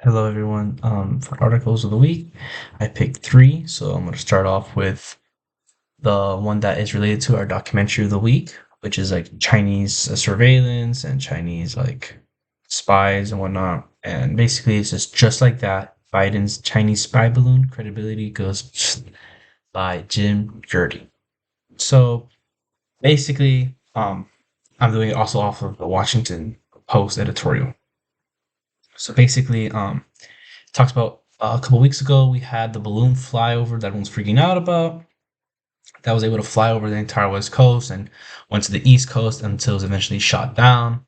Hello, everyone. For articles of the week, I picked three. So I'm going to start off with the one that is related to our documentary of the week, which is like Chinese surveillance and Chinese like spies and whatnot. And basically, it's just like that. Biden's Chinese spy balloon credibility goes by Jim Gertie. So basically, I'm doing it also off of the Washington Post editorial. So basically, talks about a couple weeks ago we had the balloon flyover that everyone's freaking out about. That was able to fly over the entire west coast and went to the east coast until it was eventually shot down.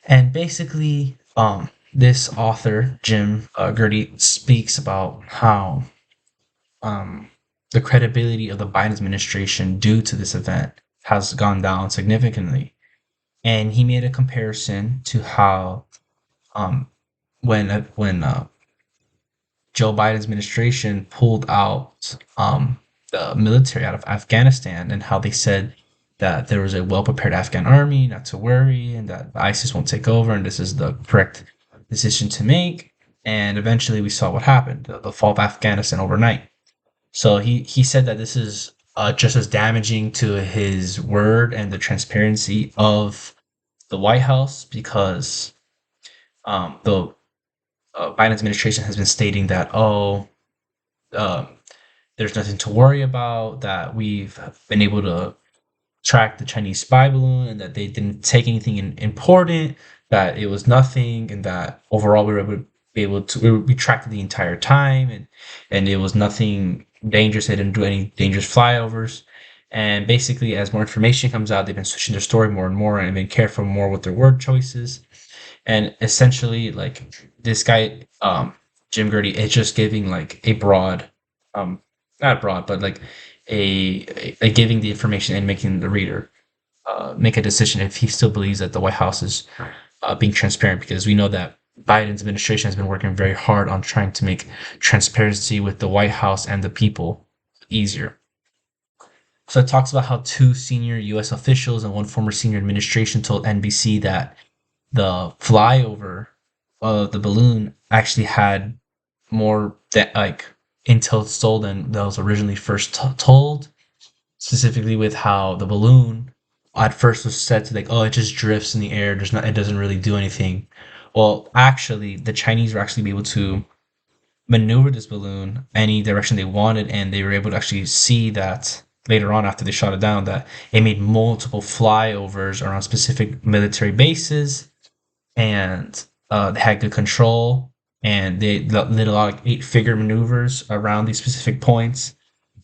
And basically, this author Jim Gertie speaks about how um, the credibility of the Biden administration due to this event has gone down significantly. And he made a comparison to how um, when Joe Biden's administration pulled out the military out of Afghanistan and how they said that there was a well prepared Afghan army, not to worry, and that ISIS won't take over, and this is the correct decision to make. And eventually we saw what happened the fall of Afghanistan overnight. So he said that this is just as damaging to his word and the transparency of the White House because the Biden administration has been stating that, um, there's nothing to worry about, that we've been able to track the Chinese spy balloon and that they didn't take anything important, that it was nothing, and that overall we were able to, we tracked it the entire time and it was nothing dangerous. They didn't do any dangerous flyovers. And basically, as more information comes out, they've been switching their story more and more and been careful more with their word choices. And essentially, like this guy, Jim Gertie, is just giving like a broad, um, not broad, but like a giving the information and making the reader make a decision if he still believes that the White House is being transparent, because we know that Biden's administration has been working very hard on trying to make transparency with the White House and the people easier. So it talks about how two senior U.S. officials and one former senior administration told NBC that the flyover of the balloon actually had more that like intel told than that was originally first told. Specifically, with how the balloon at first was said to like, oh, it just drifts in the air. There's not, it doesn't really do anything. Well, actually, the Chinese were actually able to maneuver this balloon any direction they wanted, and they were able to actually see that later on after they shot it down that it made multiple flyovers around specific military bases, and they had good control, and they did a lot of eight-figure maneuvers around these specific points,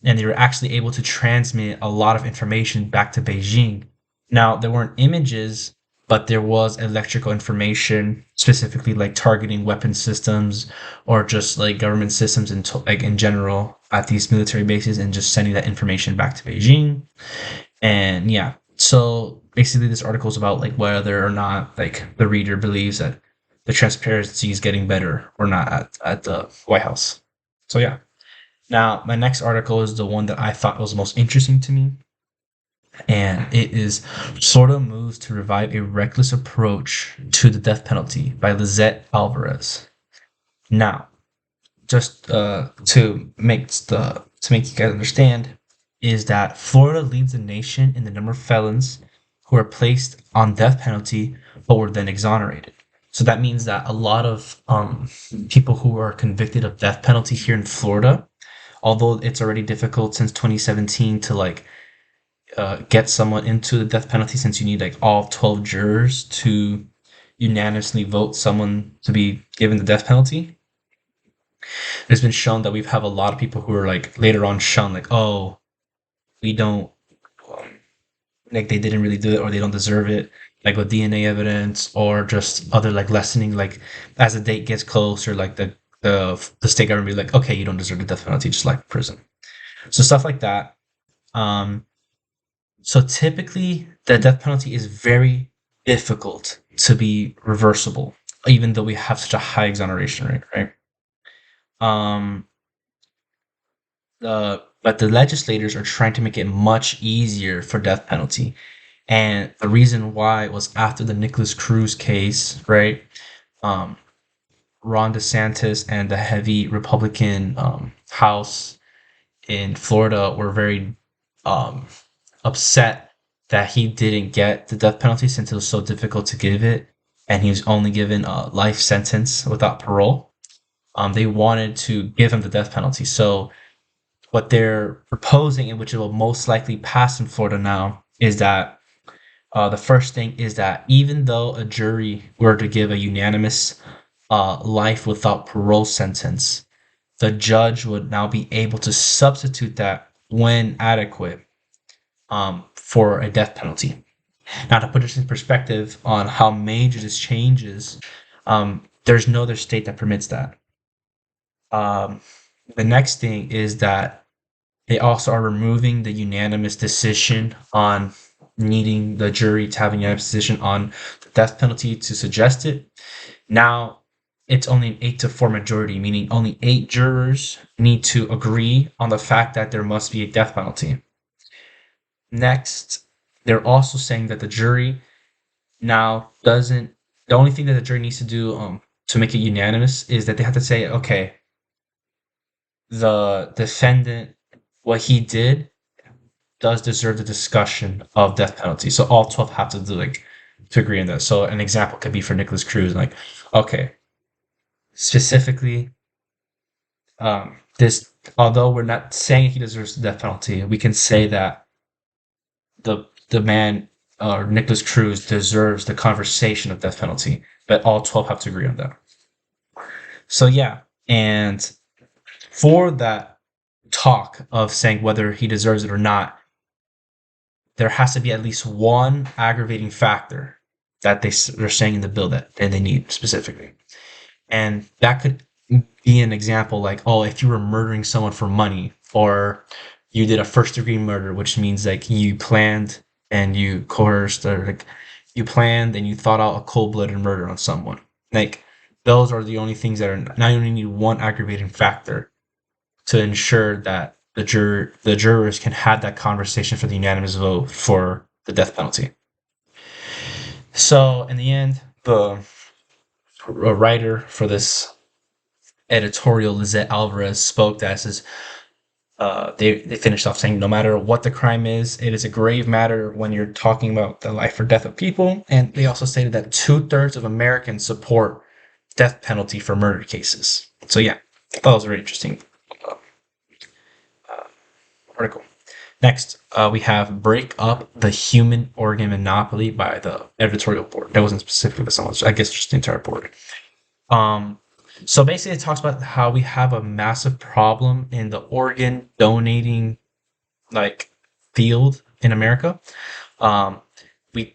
and they were actually able to transmit a lot of information back to Beijing. Now, there weren't images, but there was electrical information, specifically like targeting weapon systems or just like government systems in like in general at these military bases, and just sending that information back to Beijing. And yeah, so basically this article is about like whether or not like the reader believes that the transparency is getting better or not at the White House. So yeah. Now my next article is the one that I thought was most interesting to me, and it is "Sorta Moves to Revive a Reckless Approach to the Death Penalty" by Lizette Alvarez. Now, just to make you guys understand, is that Florida leads the nation in the number of felons who are placed on death penalty but were then exonerated. So that means that a lot of people who are convicted of death penalty here in Florida, although it's already difficult since 2017 to like get someone into the death penalty, since you need like all 12 jurors to unanimously vote someone to be given the death penalty. It's been shown that we've have a lot of people who are like later on shown like, oh, we don't, um, like they didn't really do it or they don't deserve it, like with DNA evidence or just other like lessening, like as the date gets closer, like the state government be like, okay, you don't deserve the death penalty, just like prison. So stuff like that. Um, so typically the death penalty is very difficult to be reversible, even though we have such a high exoneration rate, right? Um, but the legislators are trying to make it much easier for death penalty. And the reason why was after the Nicholas Cruz case, right? Um, Ron DeSantis and the heavy Republican House in Florida were very um, upset that he didn't get the death penalty since it was so difficult to give it, and he was only given a life sentence without parole. They wanted to give him the death penalty. So what they're proposing, and which it will most likely pass in Florida now, is that the first thing is that even though a jury were to give a unanimous life without parole sentence, the judge would now be able to substitute that when adequate for a death penalty. Now, to put this in perspective on how major this change is, there's no other state that permits that. Um, the next thing is that they also are removing the unanimous decision on needing the jury to have a unanimous decision on the death penalty to suggest it. Now it's only an 8-4 majority, meaning only 8 jurors need to agree on the fact that there must be a death penalty. Next, they're also saying that the jury now doesn't. The only thing that the jury needs to do to make it unanimous is that they have to say, okay, the defendant, what he did does deserve the discussion of death penalty. So all 12 have to do to agree on that. So an example could be for Nicholas Cruz, like, okay, specifically, this, although we're not saying he deserves the death penalty, we can say that the man or Nicholas Cruz deserves the conversation of death penalty, but all 12 have to agree on that. So yeah, and for that talk of saying whether he deserves it or not, there has to be at least one aggravating factor that they're saying in the bill that they need specifically. And that could be an example like, oh, if you were murdering someone for money, or you did a first degree murder, which means like you planned and you coerced, or like you planned and you thought out a cold blooded murder on someone. Like those are the only things that are now, you only need one aggravating factor to ensure that the jurors can have that conversation for the unanimous vote for the death penalty. So in the end, the writer for this editorial, Lizette Alvarez, spoke that says they finished off saying, no matter what the crime is, it is a grave matter when you're talking about the life or death of people. And they also stated that 2/3 of Americans support death penalty for murder cases. So yeah, I thought it was a very interesting article. Next, we have Break Up the Human Organ Monopoly by the editorial board. That wasn't specifically the song, I guess just the entire board. So basically it talks about how we have a massive problem in the organ donating like field in America.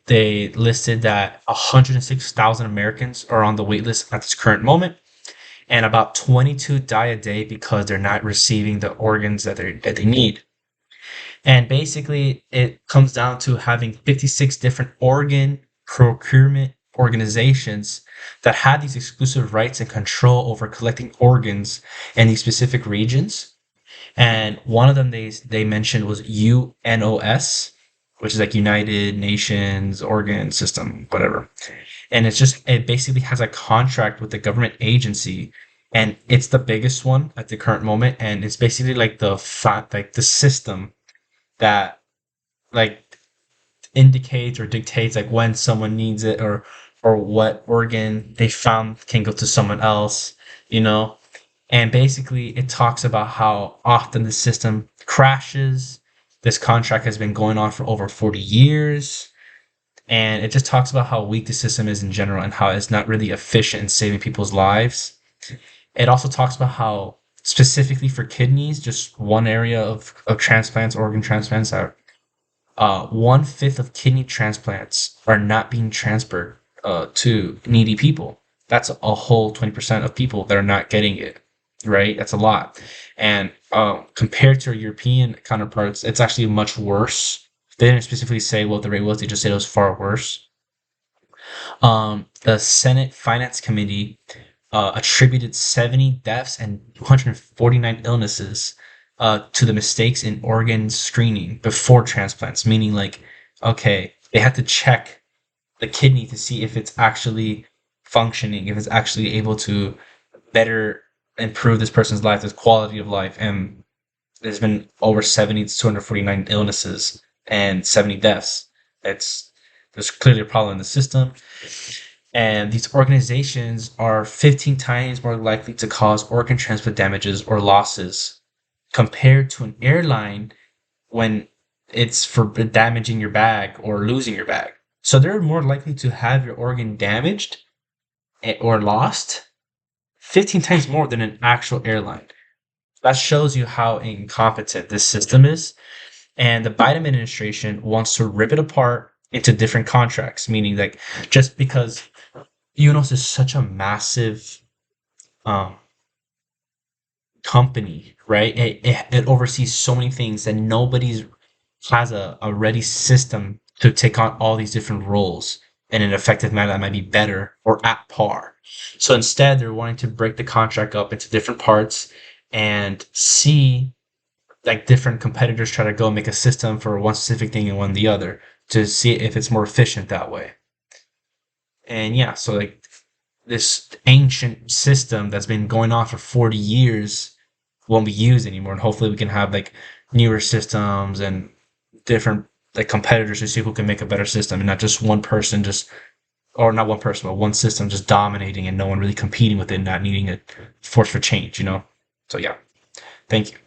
They listed that 106,000 Americans are on the wait list at this current moment, and about 22 die a day because they're not receiving the organs that they need. And basically, it comes down to having 56 different organ procurement organizations that have these exclusive rights and control over collecting organs in these specific regions. And one of them they mentioned was UNOS, which is like United Nations Organ System, whatever. And it basically has a contract with the government agency, and it's the biggest one at the current moment. And it's basically like the system that like indicates or dictates like when someone needs it, or what organ they found can go to someone else, you know. And basically it talks about how often the system crashes. This contract has been going on for over 40 years, and it just talks about how weak the system is in general and how it's not really efficient in saving people's lives. It also talks about how specifically for kidneys, just one area of transplants, organ transplants, are 1/5 of kidney transplants are not being transferred to needy people. That's a whole 20% of people that are not getting it, right? That's a lot. And compared to our European counterparts, it's actually much worse. They didn't specifically say what the rate was, they just said it was far worse. The Senate Finance Committee attributed 70 deaths and 249 illnesses to the mistakes in organ screening before transplants, meaning like, okay, they had to check the kidney to see if it's actually functioning, if it's actually able to better improve this person's life, this quality of life. And there's been over 70 to 249 illnesses and 70 deaths. It's There's clearly a problem in the system. And these organizations are 15 times more likely to cause organ transplant damages or losses compared to an airline when it's for damaging your bag or losing your bag. So they're more likely to have your organ damaged or lost 15 times more than an actual airline. That shows you how incompetent this system is. And the Biden administration wants to rip it apart into different contracts, meaning like just because UNOS is such a massive um, company, right? It oversees so many things that nobody's has a ready system to take on all these different roles in an effective manner that might be better or at par. So instead, they're wanting to break the contract up into different parts and see like different competitors try to go make a system for one specific thing and one the other to see if it's more efficient that way. And yeah, so like this ancient system that's been going on for 40 years won't be used anymore, and hopefully we can have like newer systems and different like competitors to see who can make a better system and not just one person just or not one person but one system just dominating and no one really competing with it, not needing a force for change. So yeah, thank you.